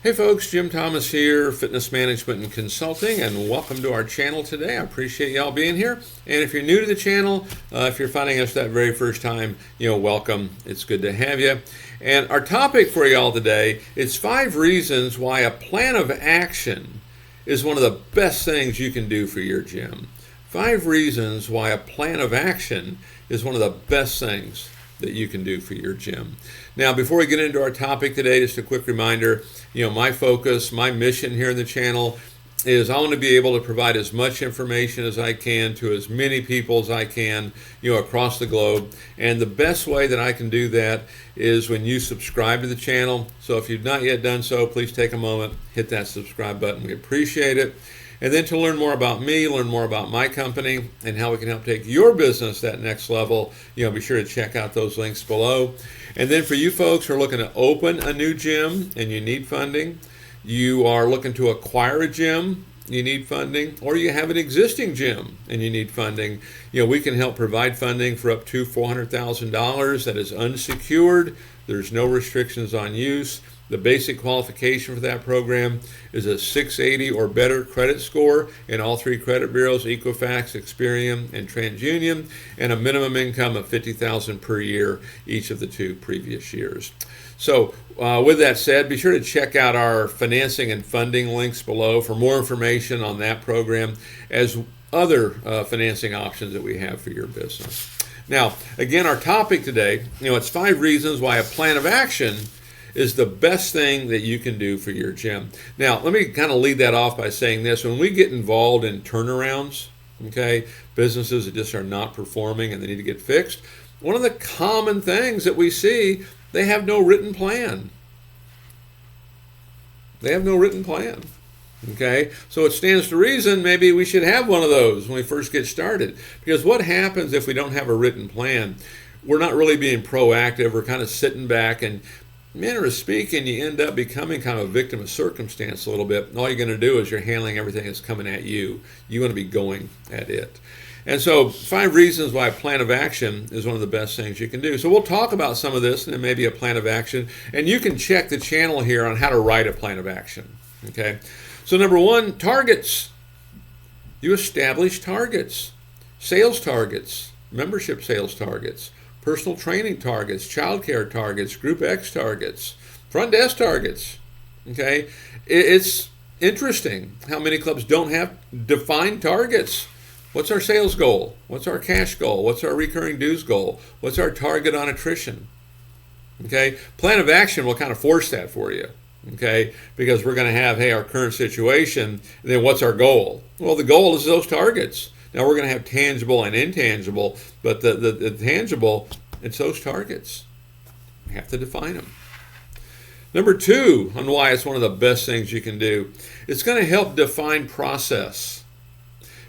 Hey folks, Jim Thomas here, Fitness Management and Consulting, and welcome to our channel today. I appreciate y'all being here. And if you're new to the channel, if you're finding us that very first time, welcome. It's good to have you. And our topic for y'all today is 5 reasons why a plan of action is one of the best things you can do for your gym. 5 reasons why a plan of action is one of the best things that you can do for your gym. Now, before we get into our topic today, just a quick reminder, my focus, my mission here in the channel is I want to be able to provide as much information as I can to as many people as I can, across the globe. And the best way that I can do that is when you subscribe to the channel. So if you've not yet done so, please take a moment, hit that subscribe button. We appreciate it. And then to learn more about me, learn more about my company, and how we can help take your business that next level, be sure to check out those links below. And then for you folks who are looking to open a new gym and you need funding, you are looking to acquire a gym, you need funding, or you have an existing gym and you need funding, we can help provide funding for up to $400,000 that is unsecured. There's no restrictions on use. The basic qualification for that program is a 680 or better credit score in all 3 credit bureaus, Equifax, Experian, and TransUnion, and a minimum income of $50,000 per year each of the 2 previous years. So with that said, be sure to check out our financing and funding links below for more information on that program, as other financing options that we have for your business. Now, again, our topic today, it's 5 reasons why a plan of action is the best thing that you can do for your gym. Now, let me kind of lead that off by saying this. When we get involved in turnarounds, businesses that just are not performing and they need to get fixed, one of the common things that we see, they have no written plan. They have no written plan. So it stands to reason maybe we should have one of those when we first get started. Because what happens if we don't have a written plan? We're not really being proactive. We're kind of sitting back, and manner of speaking, you end up becoming kind of a victim of circumstance a little bit. All you're going to do is you're handling everything that's coming at you. You want to be going at it. And so 5 reasons why a plan of action is one of the best things you can do. So we'll talk about some of this and then maybe a plan of action. And you can check the channel here on how to write a plan of action. So number 1, targets. You establish targets. Sales targets, membership sales targets, personal training targets, childcare targets, group X targets, front desk targets. It's interesting how many clubs don't have defined targets. What's our sales goal? What's our cash goal? What's our recurring dues goal? What's our target on attrition? Plan of action will kind of force that for you. Because we're going to have, our current situation, and then what's our goal? Well, the goal is those targets. Now we're going to have tangible and intangible, but the tangible, it's those targets. You have to define them. Number 2, on why it's one of the best things you can do, it's going to help define process.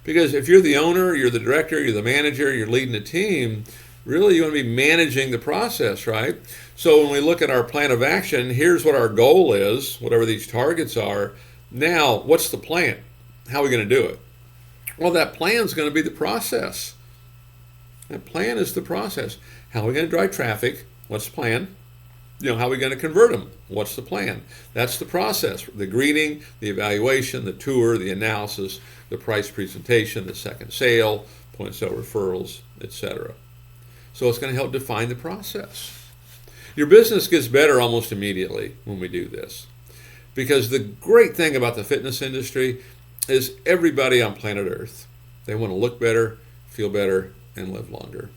Because if you're the owner, you're the director, you're the manager, you're leading a team, really you want to be managing the process, right? So when we look at our plan of action, here's what our goal is, whatever these targets are. Now, what's the plan? How are we going to do it? Well, that plan is going to be the process. That plan is the process. How are we going to drive traffic? What's the plan? How are we going to convert them? What's the plan? That's the process. The greeting, the evaluation, the tour, the analysis, the price presentation, the second sale, point of sale referrals, etc. So it's going to help define the process. Your business gets better almost immediately when we do this. Because the great thing about the fitness industry is everybody on planet Earth, they want to look better, feel better, and live longer.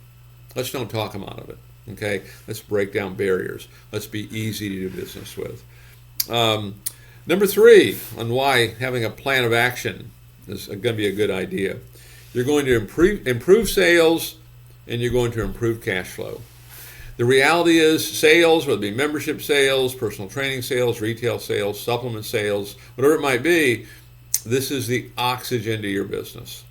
Let's don't talk them out of it. Let's break down barriers. Let's be easy to do business with. Number 3, on why having a plan of action is going to be a good idea. You're going to improve sales, and you're going to improve cash flow. The reality is sales, whether it be membership sales, personal training sales, retail sales, supplement sales, whatever it might be, this is the oxygen to your business.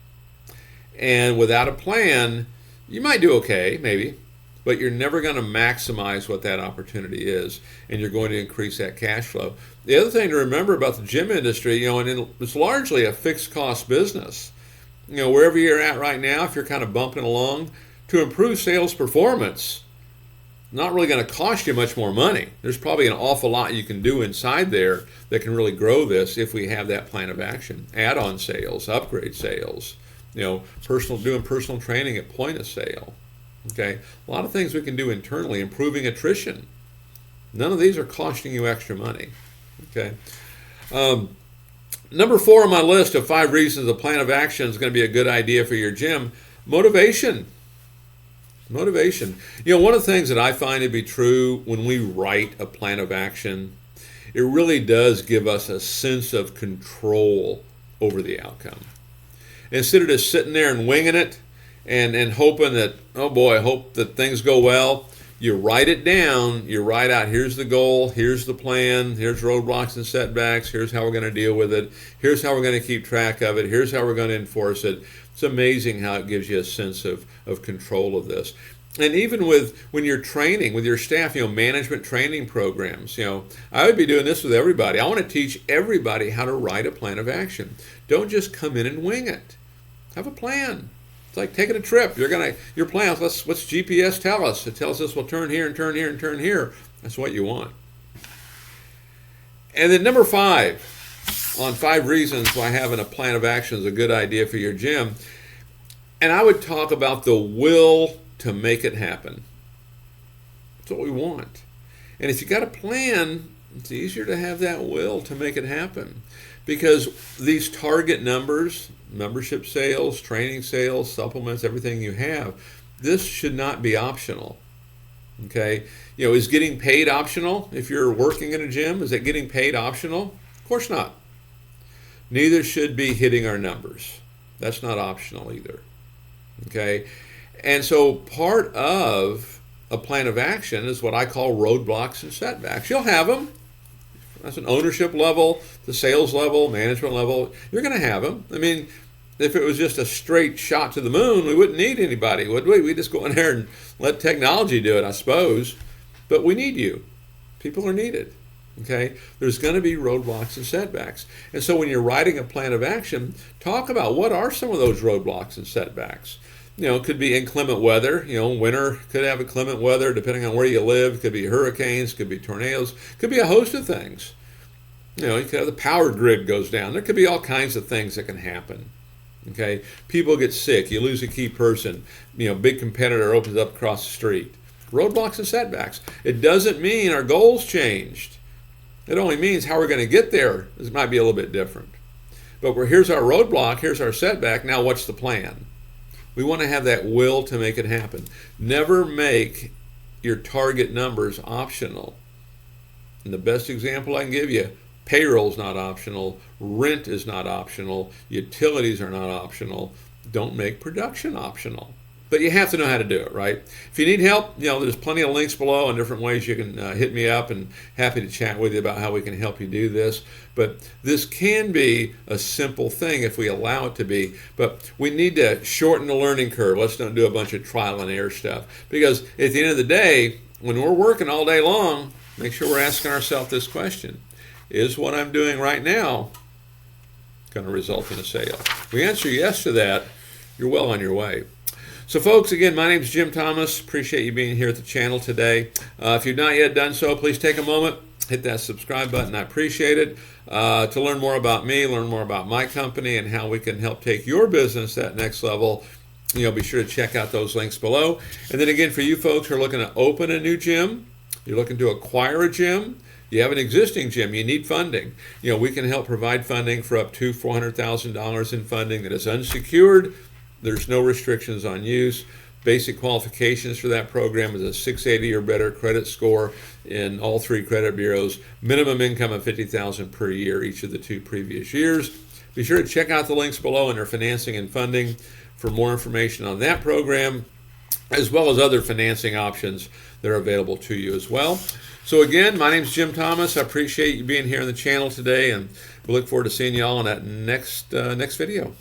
And without a plan, you might do okay, maybe, but you're never going to maximize what that opportunity is, and you're going to increase that cash flow. The other thing to remember about the gym industry, and it's largely a fixed cost business. Wherever you're at right now, if you're kind of bumping along, to improve sales performance, not really going to cost you much more money. There's probably an awful lot you can do inside there that can really grow this if we have that plan of action. Add-on sales, upgrade sales, doing personal training at point of sale. Okay, a lot of things we can do internally, improving attrition. None of these are costing you extra money. Okay. Number 4 on my list of 5 reasons a plan of action is going to be a good idea for your gym: motivation. Motivation. One of the things that I find to be true when we write a plan of action, it really does give us a sense of control over the outcome. Instead of just sitting there and winging it and hoping that, oh boy, I hope that things go well, you write it down, you write out, here's the goal, here's the plan, here's roadblocks and setbacks, here's how we're going to deal with it, here's how we're going to keep track of it, here's how we're going to enforce it. It's amazing how it gives you a sense of control of this. And even when you're training with your staff, management training programs, I would be doing this with everybody. I want to teach everybody how to write a plan of action. Don't just come in and wing it. Have a plan. It's like taking a trip. Your plan, what's GPS tell us? It tells us we'll turn here and turn here and turn here. That's what you want. And then number 5, on 5 reasons why having a plan of action is a good idea for your gym. And I would talk about the will to make it happen. That's what we want. And if you got a plan, it's easier to have that will to make it happen. Because these target numbers, membership sales, training sales, supplements, everything you have, this should not be optional. Okay? Is getting paid optional? If you're working in a gym, is it getting paid optional? Of course not. Neither should be hitting our numbers. That's not optional either. Okay? And so part of a plan of action is what I call roadblocks and setbacks. You'll have them. That's an ownership level, the sales level, management level. You're going to have them. I mean, if it was just a straight shot to the moon, we wouldn't need anybody, would we? We'd just go in there and let technology do it, I suppose. But we need you. People are needed. Okay? There's going to be roadblocks and setbacks. And so when you're writing a plan of action, talk about what are some of those roadblocks and setbacks. It could be inclement weather. Winter could have inclement weather depending on where you live. It could be hurricanes, could be tornadoes, could be a host of things. You could have the power grid goes down. There could be all kinds of things that can happen. Okay, people get sick. You lose a key person. Big competitor opens up across the street. Roadblocks and setbacks. It doesn't mean our goals changed. It only means how we're going to get there. This might be a little bit different. But here's our roadblock. Here's our setback. Now what's the plan? We want to have that will to make it happen. Never make your target numbers optional. And the best example I can give you, payroll is not optional, rent is not optional, utilities are not optional. Don't make production optional. But you have to know how to do it, right? If you need help, there's plenty of links below and different ways you can hit me up, and happy to chat with you about how we can help you do this. But this can be a simple thing if we allow it to be. But we need to shorten the learning curve. Let's not do a bunch of trial and error stuff. Because at the end of the day, when we're working all day long, make sure we're asking ourselves this question. Is what I'm doing right now going to result in a sale? If we answer yes to that, you're well on your way. So folks, again, my name is Jim Thomas. Appreciate you being here at the channel today. If you've not yet done so, please take a moment, hit that subscribe button. I appreciate it. To learn more about me, learn more about my company, and how we can help take your business to that next level, be sure to check out those links below. And then again, for you folks who are looking to open a new gym, you're looking to acquire a gym, you have an existing gym, you need funding. We can help provide funding for up to $400,000 in funding that is unsecured. There's no restrictions on use. Basic qualifications for that program is a 680 or better credit score in all 3 credit bureaus, minimum income of $50,000 per year each of the 2 previous years. Be sure to check out the links below under financing and funding for more information on that program, as well as other financing options that are available to you as well. So again, my name is Jim Thomas. I appreciate you being here on the channel today, and we look forward to seeing you all in that next video.